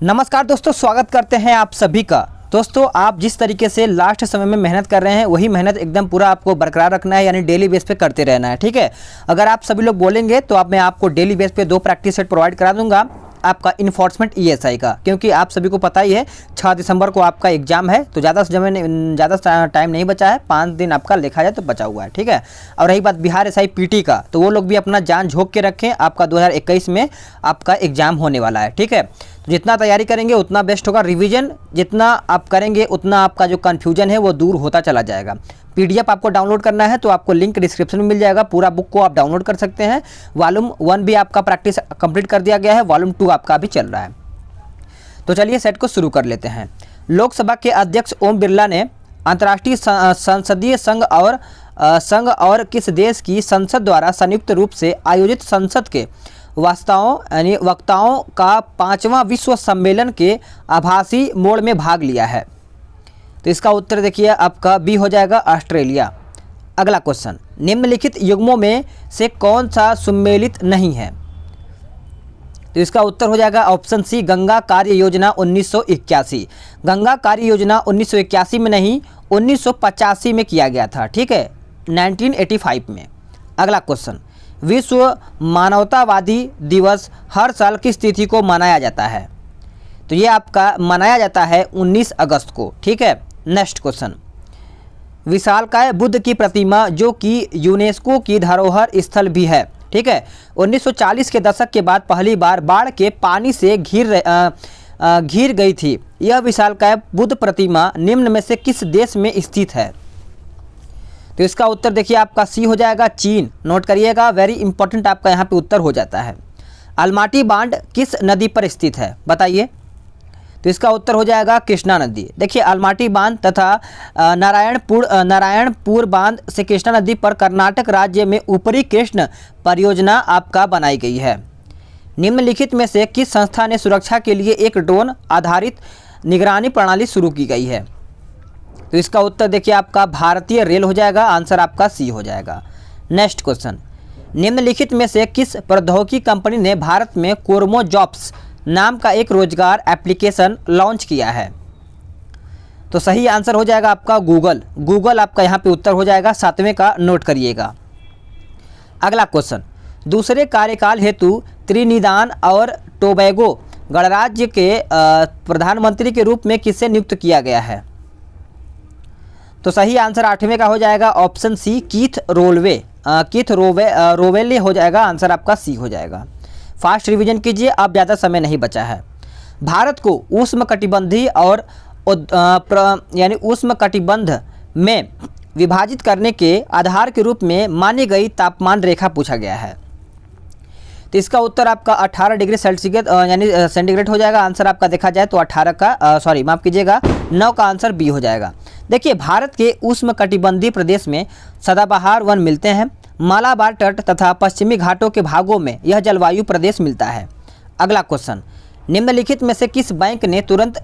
नमस्कार दोस्तों, स्वागत करते हैं आप सभी का। दोस्तों, आप जिस तरीके से लास्ट समय में मेहनत कर रहे हैं वही मेहनत एकदम पूरा आपको बरकरार रखना है, यानी डेली बेस पे करते रहना है। ठीक है, अगर आप सभी लोग बोलेंगे तो मैं आपको डेली बेस पे 2 प्रैक्टिस सेट प्रोवाइड करा दूंगा आपका इन्फोर्समेंट ईएसआई का, क्योंकि आप सभी को पता ही है 6 दिसंबर को आपका एग्जाम है, तो ज़्यादा टाइम नहीं बचा है। 5 दिन आपका लिखा जाए तो बचा हुआ है। ठीक है, और रही बात बिहार एसआई पीटी का, तो वो लोग भी अपना जान झोंक के रखें, आपका 2021 में आपका एग्जाम होने वाला है। ठीक है, तो जितना तैयारी करेंगे उतना बेस्ट होगा। रिवीजन जितना आप करेंगे उतना आपका जो कन्फ्यूजन है वो दूर होता चला जाएगा। पीडीएफ आपको डाउनलोड करना है तो आपको लिंक डिस्क्रिप्शन में मिल जाएगा, पूरा बुक को आप डाउनलोड कर सकते हैं। वॉल्यूम 1 भी आपका प्रैक्टिस कंप्लीट कर दिया गया है, वॉल्यूम 2 आपका भी चल रहा है। तो चलिए सेट को शुरू कर लेते हैं। लोकसभा के अध्यक्ष ओम बिरला ने अंतर्राष्ट्रीय संसदीय संघ और किस देश की संसद द्वारा संयुक्त रूप से आयोजित संसद के वक्ताओं का 5वां विश्व सम्मेलन के आभासी मोड में भाग लिया है? तो इसका उत्तर देखिए आपका बी हो जाएगा, ऑस्ट्रेलिया। अगला क्वेश्चन, निम्नलिखित युग्मों में से कौन सा सुमेलित नहीं है? तो इसका उत्तर हो जाएगा ऑप्शन सी, गंगा कार्य योजना 1981। गंगा कार्य योजना 1981 में नहीं, 1985 में किया गया था। ठीक है, 1985 में। अगला क्वेश्चन, विश्व मानवतावादी दिवस हर साल किस तिथि को मनाया जाता है? तो ये आपका मनाया जाता है 19 अगस्त को। ठीक है, नेक्स्ट क्वेश्चन, विशालकाय बुद्ध की प्रतिमा जो कि यूनेस्को की धरोहर स्थल भी है। ठीक है, 1940 के दशक के बाद पहली बार बाढ़ के पानी से घिर गई थी। यह विशालकाय बुद्ध प्रतिमा निम्न में से किस देश में स्थित है? तो इसका उत्तर देखिए आपका सी हो जाएगा, चीन। नोट करिएगा, वेरी इंपॉर्टेंट आपका यहाँ पे उत्तर हो जाता है। अलमाटी बांध किस नदी पर स्थित है बताइए? तो इसका उत्तर हो जाएगा कृष्णा नदी। देखिए, अलमाटी बांध तथा नारायणपुर बांध से कृष्णा नदी पर कर्नाटक राज्य में ऊपरी कृष्ण परियोजना आपका बनाई गई है। निम्नलिखित में से किस संस्था ने सुरक्षा के लिए एक ड्रोन आधारित निगरानी प्रणाली शुरू की गई है? तो इसका उत्तर देखिए आपका भारतीय रेल हो जाएगा, आंसर आपका सी हो जाएगा। नेक्स्ट क्वेश्चन, निम्नलिखित में से किस प्रौद्योगिकी कंपनी ने भारत में कोरमो जॉब्स नाम का एक रोजगार एप्लीकेशन लॉन्च किया है? तो सही आंसर हो जाएगा आपका गूगल आपका यहाँ पे उत्तर हो जाएगा, 7वें का नोट करिएगा। अगला क्वेश्चन, दूसरे कार्यकाल हेतु त्रिनिदाद और टोबैगो गणराज्य के प्रधानमंत्री के रूप में किसे नियुक्त किया गया है? तो सही आंसर 8वें का हो जाएगा, ऑप्शन सी, कीथ रोवेले हो जाएगा, आंसर आपका सी हो जाएगा। फास्ट रिवीजन कीजिए, अब ज़्यादा समय नहीं बचा है। भारत को उष्णकटिबंधीय और यानी उष्णकटिबंध में विभाजित करने के आधार के रूप में मानी गई तापमान रेखा पूछा गया है। तो इसका उत्तर आपका 18 डिग्री सेल्सियस यानी सेंटीग्रेड हो जाएगा, आंसर आपका देखा जाए तो 18 का माफ़ कीजिएगा 9 का आंसर बी हो जाएगा। देखिए, भारत के उष्णकटिबंधीय प्रदेश में सदाबहार वन मिलते हैं। मालाबार तट तथा पश्चिमी घाटों के भागों में यह जलवायु प्रदेश मिलता है। अगला क्वेश्चन, निम्नलिखित में से किस बैंक ने तुरंत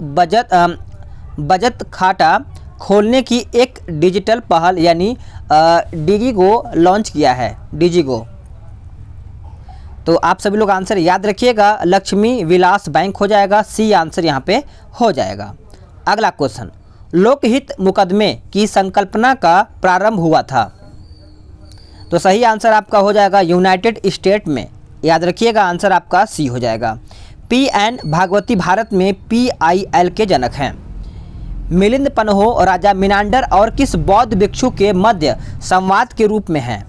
बचत खाता खोलने की एक डिजिटल पहल यानी डिजिगो लॉन्च किया है? डिजिगो, तो आप सभी लोग आंसर याद रखिएगा, लक्ष्मी विलास बैंक हो जाएगा, सी आंसर यहाँ पे हो जाएगा। अगला क्वेश्चन, लोकहित मुकदमे की संकल्पना का प्रारंभ हुआ था? तो सही आंसर आपका हो जाएगा यूनाइटेड स्टेट में, याद रखिएगा, आंसर आपका सी हो जाएगा। पी.एन. भागवती भारत में PIL के जनक हैं। मिलिंद पन्हो राजा मिनांडर और किस बौद्ध भिक्षु के मध्य संवाद के रूप में हैं?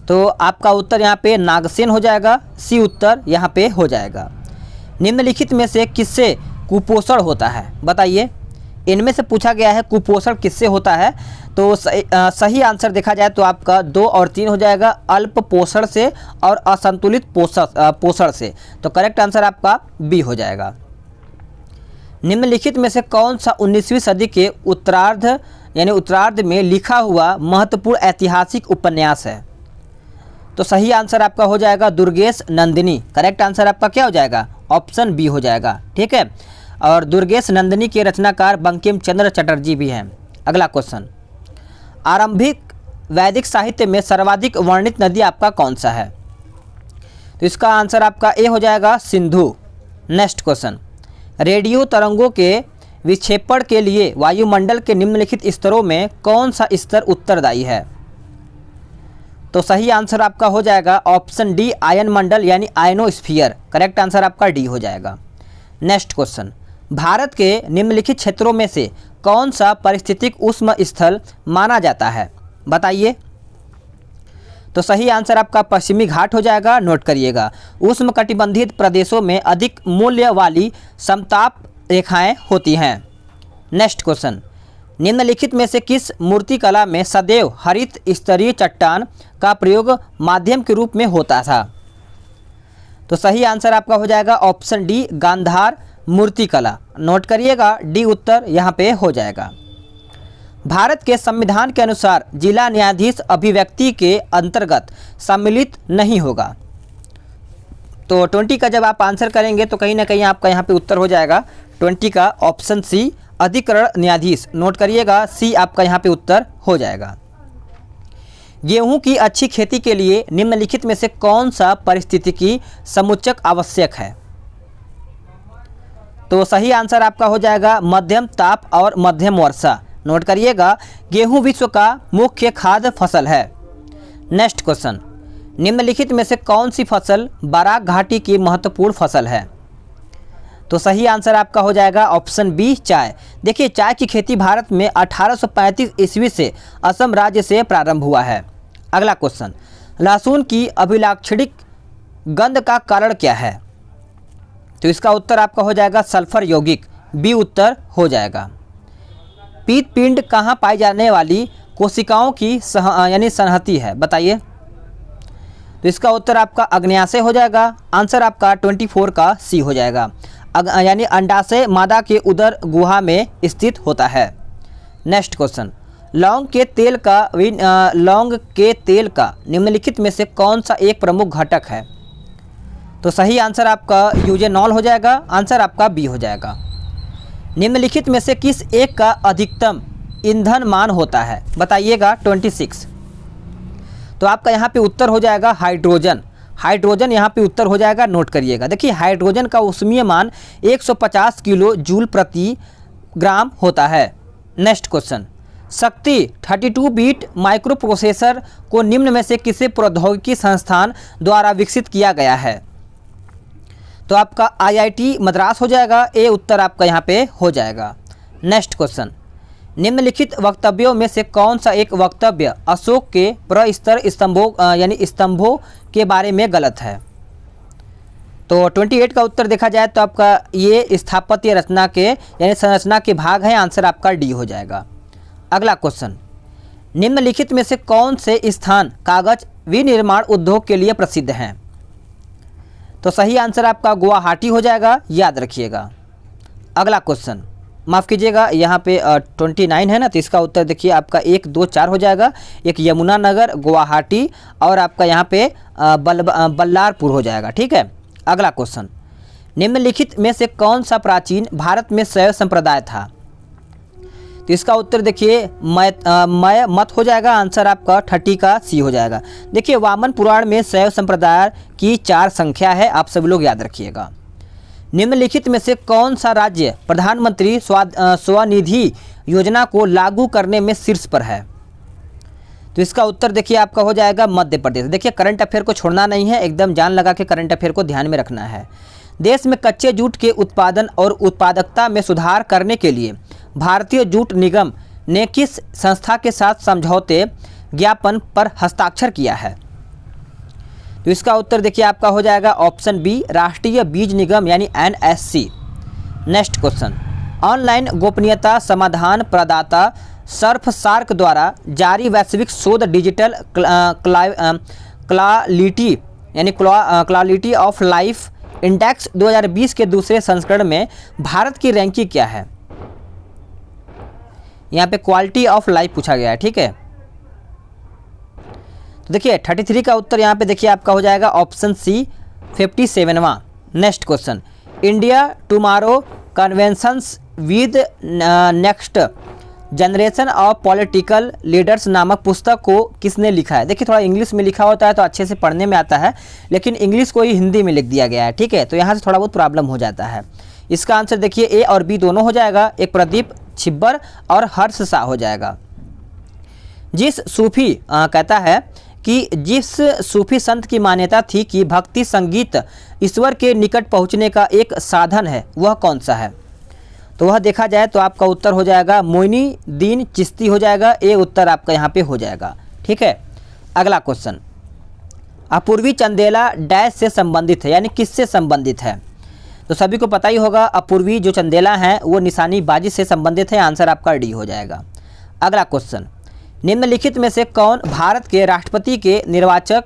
तो आपका उत्तर यहाँ पे नागसेन हो जाएगा, सी उत्तर यहाँ पे हो जाएगा। निम्नलिखित में से किससे कुपोषण होता है बताइए? इनमें से पूछा गया है कुपोषण किससे होता है, तो सही आंसर देखा जाए तो आपका 2 और 3 हो जाएगा, अल्प पोषण से और असंतुलित पोषण से। तो करेक्ट आंसर आपका बी हो जाएगा। निम्नलिखित में से कौन सा 19वीं सदी के उत्तरार्ध में लिखा हुआ महत्वपूर्ण ऐतिहासिक उपन्यास है? तो सही आंसर आपका हो जाएगा दुर्गेश नंदिनी। करेक्ट आंसर आपका क्या हो जाएगा? ऑप्शन बी हो जाएगा। ठीक है, और दुर्गेश नंदिनी के रचनाकार बंकिम चंद्र चटर्जी भी हैं। अगला क्वेश्चन, आरंभिक वैदिक साहित्य में सर्वाधिक वर्णित नदी आपका कौन सा है? तो इसका आंसर आपका ए हो जाएगा सिंधु। नेक्स्ट क्वेश्चन, रेडियो तरंगों के विक्षेपण के लिए वायुमंडल के निम्नलिखित स्तरों में कौन सा स्तर उत्तरदायी है? तो सही आंसर आपका हो जाएगा ऑप्शन डी, आयन मंडल यानी आयनोस्फीयर। करेक्ट आंसर आपका डी हो जाएगा। नेक्स्ट क्वेश्चन, भारत के निम्नलिखित क्षेत्रों में से कौन सा पारिस्थितिक उष्म स्थल माना जाता है? बताइए। तो सही आंसर आपका पश्चिमी घाट हो जाएगा, नोट करिएगा। उष्णकटिबंधीय प्रदेशों में अधिक मूल्य वाली समताप रेखाएं होती हैं। नेक्स्ट क्वेश्चन, निम्नलिखित में से किस मूर्तिकला में सदैव हरित स्तरीय चट्टान का प्रयोग माध्यम के रूप में होता था? तो सही आंसर आपका हो जाएगा ऑप्शन डी, गांधार मूर्तिकला। नोट करिएगा, डी उत्तर यहाँ पे हो जाएगा। भारत के संविधान के अनुसार जिला न्यायाधीश अभिव्यक्ति के अंतर्गत सम्मिलित नहीं होगा। तो 20 का जब आप आंसर करेंगे तो कहीं ना कहीं आपका यहाँ पे उत्तर हो जाएगा 20 का ऑप्शन सी, अधिकरण न्यायाधीश। नोट करिएगा, सी आपका यहाँ पे उत्तर हो जाएगा। गेहूं की अच्छी खेती के लिए निम्नलिखित में से कौन सा पारिस्थितिकी समुच्चक आवश्यक है? तो सही आंसर आपका हो जाएगा मध्यम ताप और मध्यम वर्षा। नोट करिएगा, गेहूं विश्व का मुख्य खाद्य फसल है। नेक्स्ट क्वेश्चन, निम्नलिखित में से कौन सी फसल बराक घाटी की महत्वपूर्ण फसल है? तो सही आंसर आपका हो जाएगा ऑप्शन बी, चाय। देखिए, चाय की खेती भारत में 1835 ईस्वी से असम राज्य से प्रारंभ हुआ है। अगला क्वेश्चन, लहसुन की अभिलाक्षणिक गंध का कारण क्या है? तो इसका उत्तर आपका हो जाएगा सल्फर यौगिक, बी उत्तर हो जाएगा। पीत पिंड कहाँ पाई जाने वाली कोशिकाओं की यानी संहति है? बताइए। तो इसका उत्तर आपका अग्न्याशय हो जाएगा। आंसर आपका 24 का सी हो जाएगा। यानी अंडाशय मादा के उदर गुहा में स्थित होता है। नेक्स्ट क्वेश्चन, लौंग के तेल का निम्नलिखित में से कौन सा एक प्रमुख घटक है? तो सही आंसर आपका यूजेनॉल हो जाएगा। आंसर आपका बी हो जाएगा। निम्नलिखित में से किस एक का अधिकतम ईंधन मान होता है? बताइएगा। 26। तो आपका यहाँ पे उत्तर हो जाएगा हाइड्रोजन। हाइड्रोजन यहाँ पे उत्तर हो जाएगा, नोट करिएगा। देखिए, हाइड्रोजन का ऊष्मीय मान 150 किलो जूल प्रति ग्राम होता है। नेक्स्ट क्वेश्चन, शक्ति 32 बिट माइक्रो प्रोसेसर को निम्न में से किसी प्रौद्योगिकी संस्थान द्वारा विकसित किया गया है? तो आपका IIT मद्रास हो जाएगा, ए उत्तर आपका यहाँ पे हो जाएगा। नेक्स्ट क्वेश्चन, निम्नलिखित वक्तव्यों में से कौन सा एक वक्तव्य अशोक के प्रस्तर स्तंभों के बारे में गलत है? तो 28 का उत्तर देखा जाए तो आपका ये स्थापत्य रचना के यानी संरचना के भाग हैं। आंसर आपका डी हो जाएगा। अगला क्वेश्चन, निम्नलिखित में से कौन से स्थान कागज विनिर्माण उद्योग के लिए प्रसिद्ध हैं? तो सही आंसर आपका गुवाहाटी हो जाएगा, याद रखिएगा। अगला क्वेश्चन, माफ़ कीजिएगा, यहाँ पे 29 है ना, तो इसका उत्तर देखिए आपका 1, 2, 4 हो जाएगा। एक यमुनानगर, गुवाहाटी और आपका यहाँ पे बल्लारपुर हो जाएगा। ठीक है। अगला क्वेश्चन, निम्नलिखित में से कौन सा प्राचीन भारत में शैव संप्रदाय था? तो इसका उत्तर देखिए मय मत हो जाएगा। आंसर आपका 30 का सी हो जाएगा। देखिए, वामन पुराण में शैव संप्रदाय की 4 संख्या है, आप सब लोग याद रखिएगा। निम्नलिखित में से कौन सा राज्य प्रधानमंत्री स्वनिधि योजना को लागू करने में शीर्ष पर है? तो इसका उत्तर देखिए आपका हो जाएगा मध्य प्रदेश। देखिए, करंट अफेयर को छोड़ना नहीं है, एकदम जान लगा के करंट अफेयर को ध्यान में रखना है। देश में कच्चे जूट के उत्पादन और उत्पादकता में सुधार करने के लिए भारतीय जूट निगम ने किस संस्था के साथ समझौते ज्ञापन पर हस्ताक्षर किया है? तो इसका उत्तर देखिए आपका हो जाएगा ऑप्शन बी, राष्ट्रीय बीज निगम यानी NSC। नेक्स्ट क्वेश्चन, ऑनलाइन गोपनीयता समाधान प्रदाता सर्फसार्क द्वारा जारी वैश्विक शोध डिजिटल क्वालिटी यानी क्वालिटी ऑफ लाइफ इंडेक्स 2020 के दूसरे संस्करण में भारत की रैंकिंग क्या है? यहाँ पे क्वालिटी ऑफ लाइफ पूछा गया है। ठीक है, तो देखिए 33 का उत्तर यहाँ पे देखिए आपका हो जाएगा ऑप्शन सी, 57वां। Next question, India tomorrow conventions with next generation of political leaders नामक पुस्तक को किसने लिखा है? देखिए, थोड़ा इंग्लिश में लिखा होता है तो अच्छे से पढ़ने में आता है, लेकिन इंग्लिश को ही हिंदी में लिख दिया गया है। ठीक है, तो यहाँ से थोड़ा बहुत प्रॉब्लम हो जाता है। इसका आंसर देखिए ए और बी दोनों हो जाएगा, एक प्रदीप छिब्बर और हर्ष शाह हो जाएगा। जिस सूफी कहता है कि जिस सूफी संत की मान्यता थी कि भक्ति संगीत ईश्वर के निकट पहुंचने का एक साधन है, वह कौन सा है? तो वह देखा जाए तो आपका उत्तर हो जाएगा मोइनुद्दीन चिश्ती हो जाएगा, ए उत्तर आपका यहाँ पे हो जाएगा। ठीक है, अगला क्वेश्चन, अपूर्वी चंदेला डैश से संबंधित है, यानी किससे संबंधित है? तो सभी को पता ही होगा अपूर्वी जो चंदेला हैं वो निशानीबाजी से संबंधित है, आंसर आपका डी हो जाएगा। अगला क्वेश्चन, निम्नलिखित में से कौन भारत के राष्ट्रपति के निर्वाचक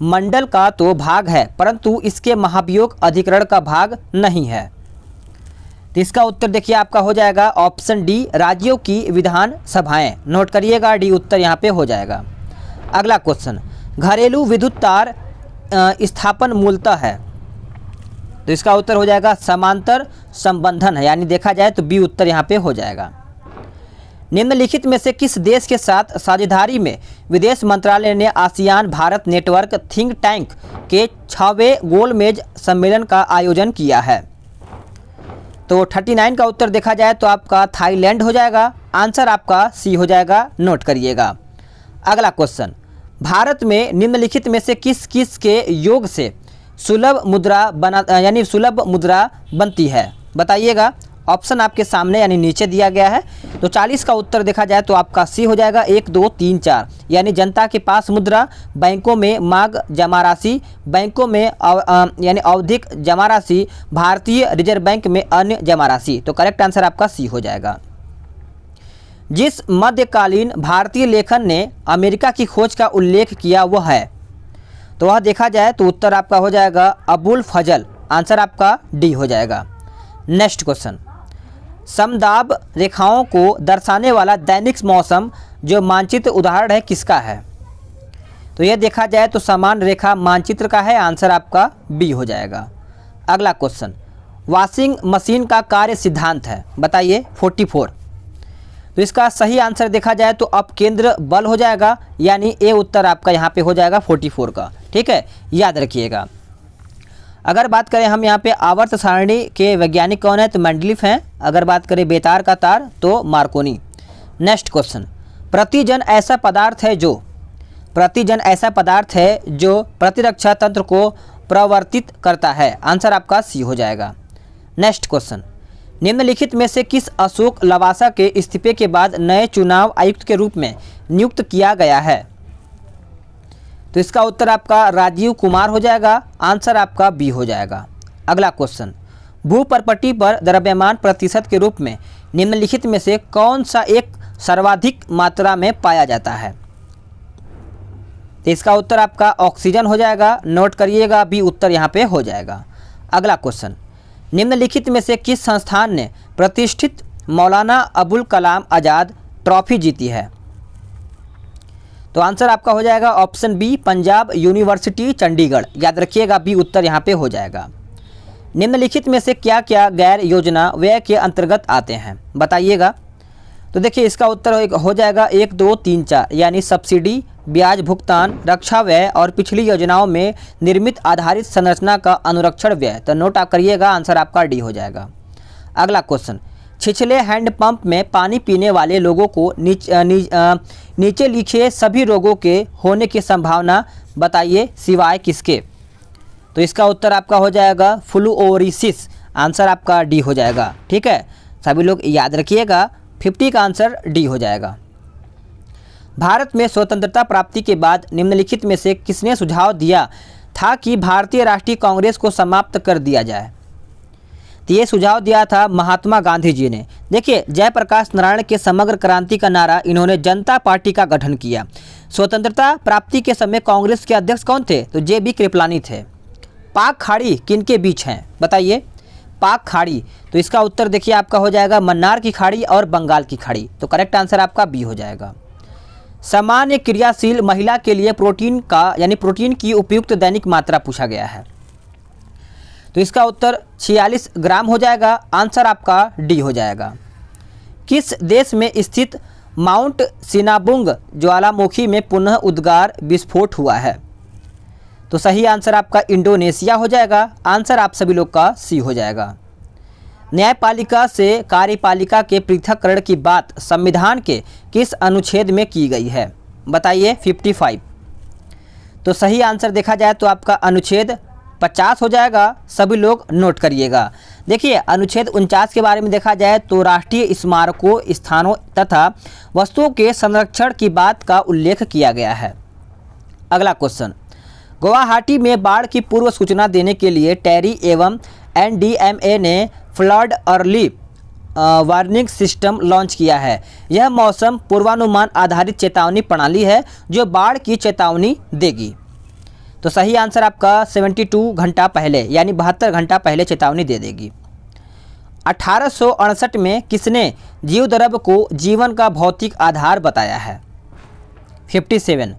मंडल का तो भाग है परंतु इसके महाभियोग अधिकरण का भाग नहीं है? तो इसका उत्तर देखिए आपका हो जाएगा ऑप्शन डी, राज्यों की विधान सभाएं। नोट करिएगा, डी उत्तर यहाँ पे हो जाएगा। अगला क्वेश्चन, घरेलू विद्युत तार स्थापन मूलतः है, तो इसका उत्तर हो जाएगा समांतर संबंधन है, यानी देखा जाए तो बी उत्तर यहाँ पे हो जाएगा। निम्नलिखित में से किस देश के साथ साझेदारी में विदेश मंत्रालय ने ASEAN Bharat network think tank के 6वें गोलमेज सम्मेलन का आयोजन किया है? तो 39 का उत्तर देखा जाए तो आपका थाईलैंड हो जाएगा, आंसर आपका सी हो जाएगा, नोट करिएगा। अगला क्वेश्चन, भारत में निम्नलिखित में से किस किस के योग से सुलभ मुद्रा बनती है, बताइएगा। ऑप्शन आपके सामने यानी नीचे दिया गया है। तो 40 का उत्तर देखा जाए तो आपका सी हो जाएगा 1 2 3 4, यानी जनता के पास मुद्रा, बैंकों में मांग जमा राशि, बैंकों में यानी आवधिक जमा राशि, भारतीय रिजर्व बैंक में अन्य जमा राशि। तो करेक्ट आंसर आपका सी हो जाएगा। जिस मध्यकालीन भारतीय लेखन ने अमेरिका की खोज का उल्लेख किया वह है, तो वह देखा जाए तो उत्तर आपका हो जाएगा अबुल फजल, आंसर आपका डी हो जाएगा। नेक्स्ट क्वेश्चन, समदाब रेखाओं को दर्शाने वाला दैनिक मौसम जो मानचित्र उदाहरण है किसका है? तो यह देखा जाए तो समान रेखा मानचित्र का है, आंसर आपका बी हो जाएगा। अगला क्वेश्चन, वॉशिंग मशीन का कार्य सिद्धांत है, बताइए 44। तो इसका सही आंसर देखा जाए तो अपकेंद्र बल हो जाएगा, यानी ए उत्तर आपका यहाँ पे हो जाएगा 44 का। ठीक है, याद रखिएगा। अगर बात करें हम यहाँ पे आवर्त सारणी के वैज्ञानिक कौन है, तो मेंडलीफ हैं। अगर बात करें बेतार का तार तो मार्कोनी। नेक्स्ट क्वेश्चन, प्रतिजन ऐसा पदार्थ है जो प्रतिरक्षा तंत्र को प्रवर्तित करता है, आंसर आपका सी हो जाएगा। नेक्स्ट क्वेश्चन, निम्नलिखित में से किस अशोक लवासा के इस्तीफे के बाद नए चुनाव आयुक्त के रूप में नियुक्त किया गया है? तो इसका उत्तर आपका राजीव कुमार हो जाएगा, आंसर आपका बी हो जाएगा। अगला क्वेश्चन, भू प्रॉपर्टी पर द्रव्यमान प्रतिशत के रूप में निम्नलिखित में से कौन सा एक सर्वाधिक मात्रा में पाया जाता है? तो इसका उत्तर आपका ऑक्सीजन हो जाएगा, नोट करिएगा, बी उत्तर यहाँ पे हो जाएगा। अगला क्वेश्चन, निम्नलिखित में से किस संस्थान ने प्रतिष्ठित मौलाना अबुल कलाम आज़ाद ट्रॉफी जीती है? तो आंसर आपका हो जाएगा option B, Punjab University Chandigarh. याद रखिएगा, बी उत्तर यहाँ पे हो जाएगा। निम्नलिखित में से क्या क्या गैर योजना व्यय के अंतर्गत आते हैं, बताइएगा। तो देखिए इसका उत्तर हो जाएगा 1 2 3 4, यानी सब्सिडी, ब्याज भुगतान, रक्षा व्यय और पिछली योजनाओं में निर्मित आधारित संरचना का अनुरक्षण व्यय। तो नोट आप करिएगा, आंसर आपका डी हो जाएगा। अगला क्वेश्चन, छिछले हैंडपंप में पानी पीने वाले लोगों को नीचे लिखे सभी रोगों के होने की संभावना बताइए सिवाय किसके? तो इसका उत्तर आपका हो जाएगा फ्लूओरिसिस, आंसर आपका डी हो जाएगा। ठीक है, सभी लोग याद रखिएगा, 50 का आंसर डी हो जाएगा। भारत में स्वतंत्रता प्राप्ति के बाद निम्नलिखित में से किसने सुझाव दिया था कि भारतीय राष्ट्रीय कांग्रेस को समाप्त कर दिया जाए? तो ये सुझाव दिया था महात्मा गांधी जी ने। देखिए जयप्रकाश नारायण के समग्र क्रांति का नारा इन्होंने जनता पार्टी का गठन किया। स्वतंत्रता प्राप्ति के समय कांग्रेस के अध्यक्ष कौन थे? तो जे.बी. कृपलानी थे। पाक खाड़ी किनके बीच हैं, बताइए। पाक खाड़ी, तो इसका उत्तर देखिए आपका हो जाएगा मन्नार की खाड़ी और बंगाल की खाड़ी। तो करेक्ट आंसर आपका बी हो जाएगा। सामान्य क्रियाशील महिला के लिए प्रोटीन का यानी प्रोटीन की उपयुक्त दैनिक मात्रा पूछा गया है। तो इसका उत्तर 46 ग्राम हो जाएगा, आंसर आपका डी हो जाएगा। किस देश में स्थित माउंट सिनाबुंग ज्वालामुखी में पुनः उद्गार विस्फोट हुआ है? तो सही आंसर आपका इंडोनेशिया हो जाएगा, आंसर आप सभी लोग का सी हो जाएगा। न्यायपालिका से कार्यपालिका के पृथक्करण की बात संविधान के किस अनुच्छेद में की गई है? बताइए 55। तो सही आंसर देखा जाए तो आपका अनुच्छेद 50 हो जाएगा। सभी लोग नोट करिएगा। देखिए अनुच्छेद 49 के बारे में देखा जाए तो राष्ट्रीय स्मारकों, स्थानों तथा वस्तुओं के संरक्षण की बात का उल्लेख किया गया है। अगला क्वेश्चन, गुवाहाटी में बाढ़ की पूर्व सूचना देने के लिए टेरी एवं एनडीएमए ने flood early warning system launch किया है। यह मौसम पूर्वानुमान आधारित चेतावनी प्रणाली है जो बाढ़ की चेतावनी देगी। तो सही आंसर आपका 72 घंटा पहले यानी 72 घंटा पहले चेतावनी दे देगी। 1868 में किसने जीवद्रव्य को जीवन का भौतिक आधार बताया है? 57।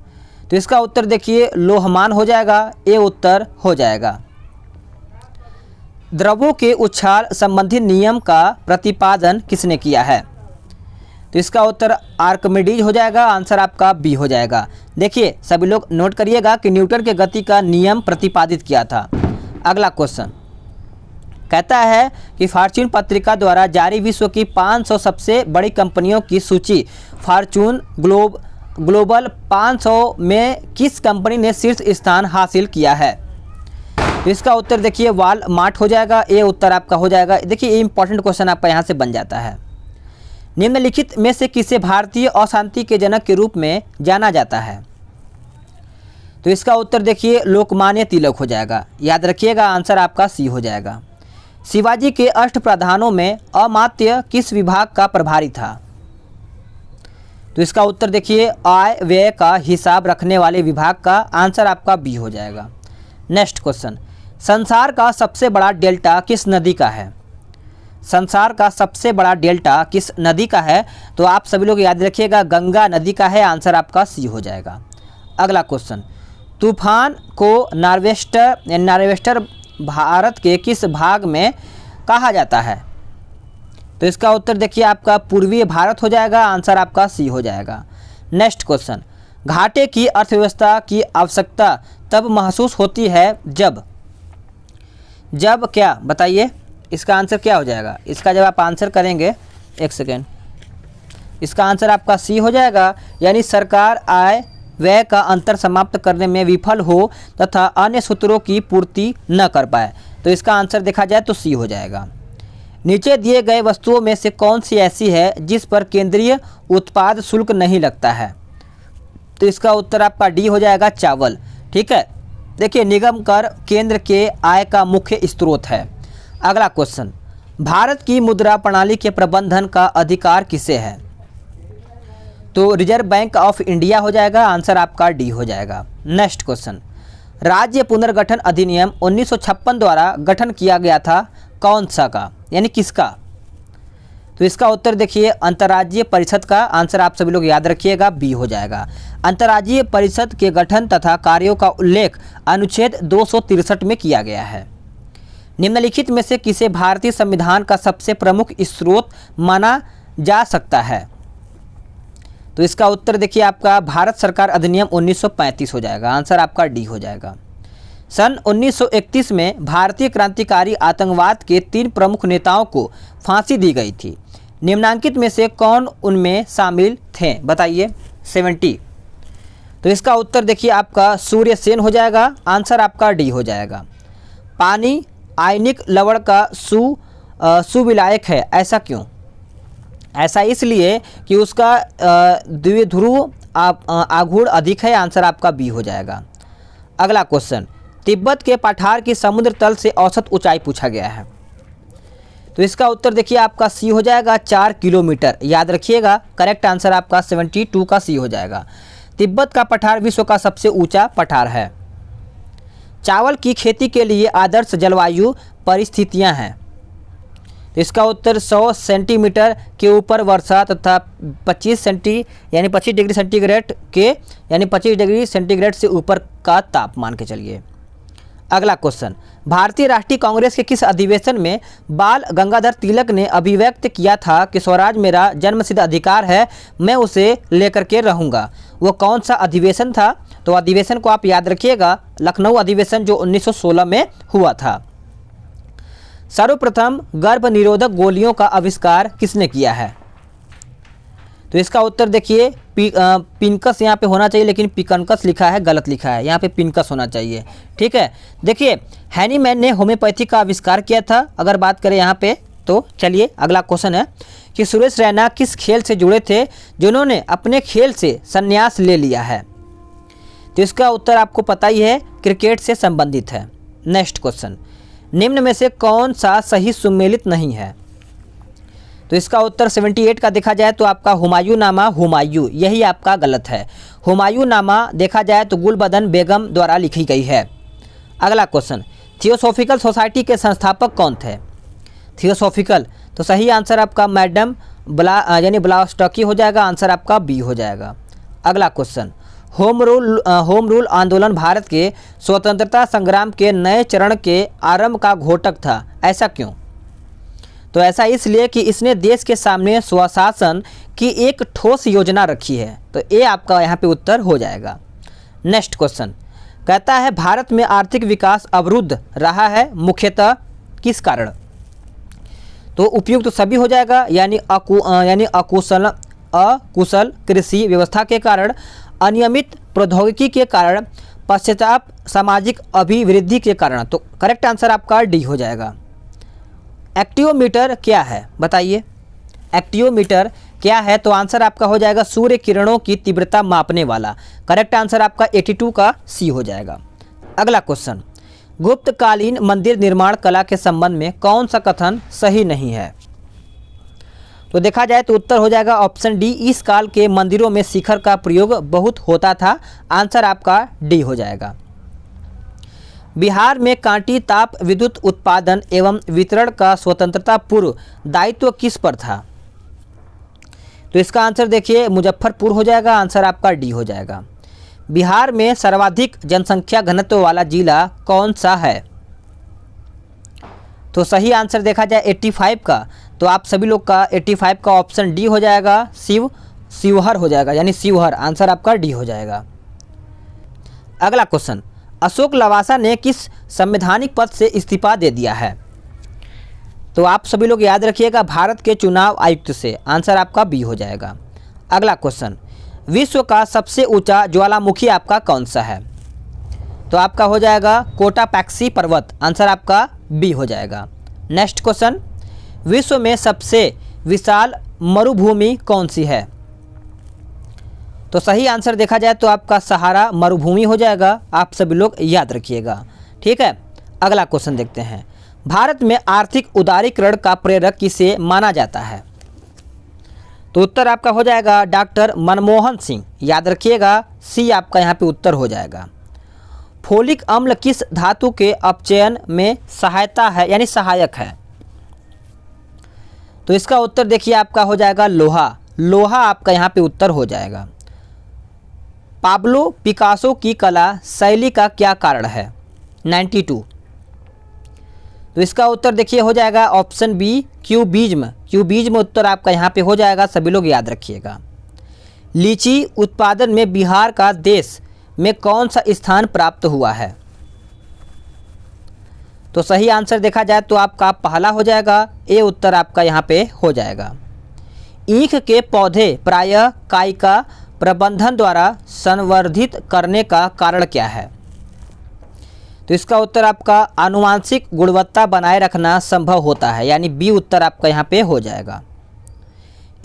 तो इसका उत्तर देखिए लोहमान हो जाएगा, ये उत्तर हो जाएगा। द्रवों के उछाल संबंधी नियम का प्रतिपादन किसने किया है? तो इसका उत्तर आर्किमिडीज हो जाएगा। आंसर आपका बी हो जाएगा। देखिए सभी लोग नोट करिएगा कि न्यूटन के गति का नियम प्रतिपादित किया था। अगला क्वेश्चन कहता है कि फॉर्च्यून पत्रिका द्वारा जारी विश्व की 500 सबसे बड़ी कंपनियों की सूची फॉर्च्यून ग्लोबल 500 में किस कंपनी ने शीर्ष स्थान हासिल किया है? तो इसका उत्तर देखिए वॉलमार्ट हो जाएगा। ये उत्तर आपका हो जाएगा। देखिए ये इंपॉर्टेंट क्वेश्चन आपका यहाँ से बन जाता है। निम्नलिखित में से किसे भारतीय अशांति के जनक के रूप में जाना जाता है? तो इसका उत्तर देखिए लोकमान्य तिलक हो जाएगा। याद रखिएगा आंसर आपका सी हो जाएगा। शिवाजी के अष्टप्रधानों में अमात्य किस विभाग का प्रभारी था? तो इसका उत्तर देखिए आय व्यय का हिसाब रखने वाले विभाग का। आंसर आपका बी हो जाएगा। नेक्स्ट क्वेश्चन, संसार का सबसे बड़ा डेल्टा किस नदी का है? संसार का सबसे बड़ा डेल्टा किस नदी का है? तो आप सभी लोग याद रखिएगा गंगा नदी का है। आंसर आपका सी हो जाएगा। अगला क्वेश्चन, तूफान को नार्वेस्टर भारत के किस भाग में कहा जाता है? तो इसका उत्तर देखिए आपका पूर्वी भारत हो जाएगा। आंसर आपका सी हो जाएगा। नेक्स्ट क्वेश्चन, घाटे की अर्थव्यवस्था की आवश्यकता तब महसूस होती है जब क्या बताइए? इसका आंसर क्या हो जाएगा? इसका जब आप आंसर करेंगे, एक सेकेंड, इसका आंसर आपका सी हो जाएगा। यानी सरकार आय व्यय का अंतर समाप्त करने में विफल हो तथा अन्य सूत्रों की पूर्ति न कर पाए। तो इसका आंसर देखा जाए तो सी हो जाएगा। नीचे दिए गए वस्तुओं में से कौन सी ऐसी है जिस पर केंद्रीय उत्पाद शुल्क नहीं लगता है? तो इसका उत्तर आपका डी हो जाएगा चावल। ठीक है। देखिए निगम कर केंद्र के आय का मुख्य स्रोत है। अगला क्वेश्चन, भारत की मुद्रा प्रणाली के प्रबंधन का अधिकार किसे है? तो रिजर्व बैंक ऑफ इंडिया हो जाएगा। आंसर आपका डी हो जाएगा। नेक्स्ट क्वेश्चन, राज्य पुनर्गठन अधिनियम 1956 द्वारा गठन किया गया था कौन सा का यानी किसका? तो इसका उत्तर देखिए अंतर्राज्यीय परिषद का। आंसर आप सभी लोग याद रखिएगा बी हो जाएगा। अंतर्राज्यीय परिषद के गठन तथा कार्यों का उल्लेख अनुच्छेद 263 में किया गया है। निम्नलिखित में से किसे भारतीय संविधान का सबसे प्रमुख स्रोत माना जा सकता है? तो इसका उत्तर देखिए आपका भारत सरकार अधिनियम 1935 हो जाएगा। आंसर आपका डी हो जाएगा। सन 1931 में भारतीय क्रांतिकारी आतंकवाद के 3 प्रमुख नेताओं को फांसी दी गई थी। निम्नांकित में से कौन उनमें शामिल थे? बताइए 70। तो इसका उत्तर देखिए आपका सूर्य सेन हो जाएगा। आंसर आपका डी हो जाएगा। पानी आयनिक लवण का सुविलायक है, ऐसा क्यों? ऐसा इसलिए कि उसका द्विध्रुव आघूर्ण अधिक है। आंसर आपका बी हो जाएगा। अगला क्वेश्चन, तिब्बत के पठार की समुद्र तल से औसत ऊंचाई पूछा गया है। तो इसका उत्तर देखिए आपका सी हो जाएगा 4 किलोमीटर। याद रखिएगा करेक्ट आंसर आपका 72 का सी हो जाएगा। तिब्बत का पठार विश्व का सबसे ऊंचा पठार है। चावल की खेती के लिए आदर्श जलवायु परिस्थितियां हैं। तो इसका उत्तर 100 सेंटीमीटर के ऊपर वर्षा तथा 25 डिग्री सेंटीग्रेड के यानी 25 डिग्री सेंटीग्रेड से ऊपर का तापमान के चलिए। अगला क्वेश्चन, भारतीय राष्ट्रीय कांग्रेस के किस अधिवेशन में बाल गंगाधर तिलक ने अभिव्यक्त किया था कि स्वराज मेरा जन्मसिद्ध अधिकार है, मैं उसे लेकर के रहूँगा? वो कौन सा अधिवेशन था? तो अधिवेशन को आप याद रखिएगा लखनऊ अधिवेशन जो 1916 में हुआ था। सर्वप्रथम गर्भ निरोधक गोलियों का आविष्कार किसने किया है? तो इसका उत्तर देखिए पिनकस यहाँ पे होना चाहिए, लेकिन पिकनकस लिखा है, गलत लिखा है, यहाँ पे पिनकस होना चाहिए। ठीक है, देखिए हैनीमैन ने होम्योपैथी का आविष्कार किया था। अगर बात करें यहाँ पे तो चलिए अगला क्वेश्चन है कि सुरेश रैना किस खेल से जुड़े थे जिन्होंने अपने खेल से संन्यास ले लिया है? तो इसका उत्तर आपको पता ही है, क्रिकेट से संबंधित है। नेक्स्ट क्वेश्चन, निम्न में से कौन सा सही सुमेलित नहीं है? तो इसका उत्तर 78 का देखा जाए तो आपका हुमायूं नामा हुमायूं, यही आपका गलत है। हुमायूं नामा देखा जाए तो गुलबदन बेगम द्वारा लिखी गई है। अगला क्वेश्चन, थियोसॉफिकल सोसाइटी के संस्थापक कौन थे? थियोसॉफिकल, तो सही आंसर आपका मैडम ब्लाउस्टॉकी हो जाएगा, आंसर आपका बी हो जाएगा। अगला क्वेश्चन, होम रूल आंदोलन भारत के स्वतंत्रता संग्राम के नए चरण के आरंभ का घोटक था, ऐसा क्यों? तो ऐसा इसलिए कि इसने देश के सामने स्वशासन की एक ठोस योजना रखी है। तो ये आपका यहाँ पे उत्तर हो जाएगा। नेक्स्ट क्वेश्चन कहता है भारत में आर्थिक विकास अवरुद्ध रहा है मुख्यतः किस कारण? तो उपयुक्त तो सभी हो जाएगा, यानी अकुशल कृषि व्यवस्था के कारण, अनियमित प्रौद्योगिकी के कारण, पश्चाताप सामाजिक अभिवृद्धि के कारण। तो करेक्ट आंसर आपका डी हो जाएगा। एक्टियोमीटर क्या है बताइए? एक्टियोमीटर क्या है? तो आंसर आपका हो जाएगा सूर्य किरणों की तीव्रता मापने वाला। करेक्ट आंसर आपका 82 का सी हो जाएगा। अगला क्वेश्चन, गुप्तकालीन मंदिर निर्माण कला के संबंध में कौन सा कथन सही नहीं है? तो देखा जाए तो उत्तर हो जाएगा ऑप्शन डी, इस काल के मंदिरों में शिखर का प्रयोग बहुत होता था। आंसर आपका डी हो जाएगा। बिहार में कांटी ताप विद्युत उत्पादन एवं वितरण का स्वतंत्रता पूर्व दायित्व किस पर था? तो इसका आंसर देखिए मुजफ्फरपुर हो जाएगा, आंसर आपका डी हो जाएगा। बिहार में सर्वाधिक जनसंख्या घनत्व वाला जिला कौन सा है? तो सही आंसर देखा जाए 85 का, तो आप सभी लोग का 85 का ऑप्शन डी हो जाएगा, शिवहर हो जाएगा, यानी शिवहर, आंसर आपका डी हो जाएगा। अगला क्वेश्चन, अशोक लवासा ने किस संवैधानिक पद से इस्तीफा दे दिया है? तो आप सभी लोग याद रखिएगा भारत के चुनाव आयुक्त से, आंसर आपका बी हो जाएगा। अगला क्वेश्चन, विश्व का सबसे ऊंचा ज्वालामुखी आपका कौन सा है? तो आपका हो जाएगा कोटापैक्सी पर्वत, आंसर आपका बी हो जाएगा। नेक्स्ट क्वेश्चन, विश्व में सबसे विशाल मरुभूमि कौन सी है? तो सही आंसर देखा जाए तो आपका सहारा मरुभूमि हो जाएगा, आप सभी लोग याद रखिएगा। ठीक है, अगला क्वेश्चन देखते हैं, भारत में आर्थिक उदारीकरण का प्रेरक किसे माना जाता है? तो उत्तर आपका हो जाएगा डॉक्टर मनमोहन सिंह, याद रखिएगा, सी आपका यहाँ पे उत्तर हो जाएगा। फोलिक अम्ल किस धातु के अपचयन में सहायता है, यानी सहायक है? तो इसका उत्तर देखिए आपका हो जाएगा लोहा, लोहा आपका यहाँ पे उत्तर हो जाएगा। पाब्लो पिकासो की कला शैली का क्या कारण है? 92। तो इसका उत्तर देखिए हो जाएगा ऑप्शन बी, क्यूबिज्म, क्यूबिज्म उत्तर आपका यहाँ पे हो जाएगा, सभी लोग याद रखिएगा। लीची उत्पादन में बिहार का देश में कौन सा स्थान प्राप्त हुआ है? तो सही आंसर देखा जाए तो आपका पहला हो जाएगा, ए उत्तर आपका यहाँ पे हो जाएगा। ईख के पौधे प्रायः कायिका प्रबंधन द्वारा संवर्धित करने का कारण क्या है? तो इसका उत्तर आपका आनुवांशिक गुणवत्ता बनाए रखना संभव होता है, यानी बी उत्तर आपका यहाँ पे हो जाएगा।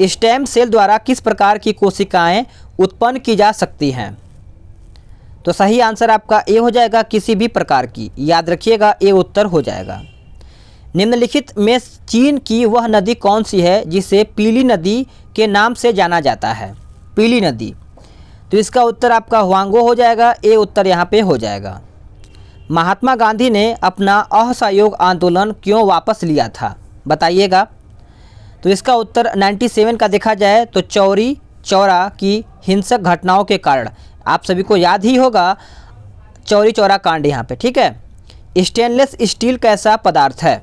स्टेम सेल द्वारा किस प्रकार की कोशिकाएं उत्पन्न की जा सकती हैं? तो सही आंसर आपका ए हो जाएगा, किसी भी प्रकार की, याद रखिएगा, ए उत्तर हो जाएगा। निम्नलिखित में चीन की वह नदी कौन सी है जिसे पीली नदी के नाम से जाना जाता है? पीली नदी, तो इसका उत्तर आपका हुआंगो हो जाएगा, ए उत्तर यहाँ पे हो जाएगा। महात्मा गांधी ने अपना असहयोग आंदोलन क्यों वापस लिया था, बताइएगा? तो इसका उत्तर 97 का देखा जाए तो चौरी चौरा की हिंसक घटनाओं के कारण, आप सभी को याद ही होगा चौरी चौरा कांड यहाँ पे। ठीक है, स्टेनलेस स्टील कैसा पदार्थ है?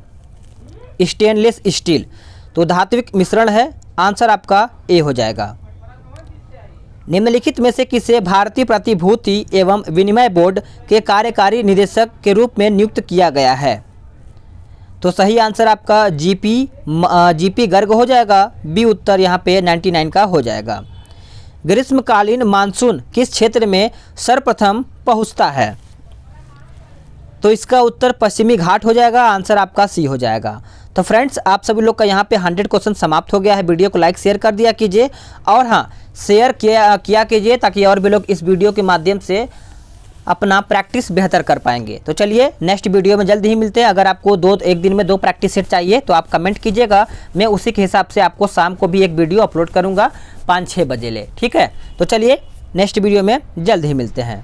स्टेनलेस स्टील तो धात्विक मिश्रण है, आंसर आपका ए हो जाएगा। निम्नलिखित में से किसे भारतीय प्रतिभूति एवं विनिमय बोर्ड के कार्यकारी निदेशक के रूप में नियुक्त किया गया है? तो सही आंसर आपका जीपी गर्ग हो जाएगा। बी उत्तर यहाँ पे 99 का हो जाएगा। ग्रीष्मकालीन मानसून किस क्षेत्र में सर्वप्रथम पहुँचता है? तो इसका उत्तर पश्चिमी घाट हो जाएगा। आंसर आपका सी हो जाएगा। तो फ्रेंड्स, आप सभी लोग का यहाँ पे 100 क्वेश्चन समाप्त हो गया है। वीडियो को लाइक शेयर कर दिया कीजिए और हाँ, शेयर किया कीजिए ताकि और भी लोग इस वीडियो के माध्यम से अपना प्रैक्टिस बेहतर कर पाएंगे। तो चलिए नेक्स्ट वीडियो में जल्द ही मिलते हैं। अगर आपको एक दिन में 2 प्रैक्टिस सेट चाहिए तो आप कमेंट कीजिएगा, मैं उसी के हिसाब से आपको शाम को भी एक वीडियो अपलोड करूँगा 5-6 बजे ले। ठीक है, तो चलिए नेक्स्ट वीडियो में जल्द ही मिलते हैं।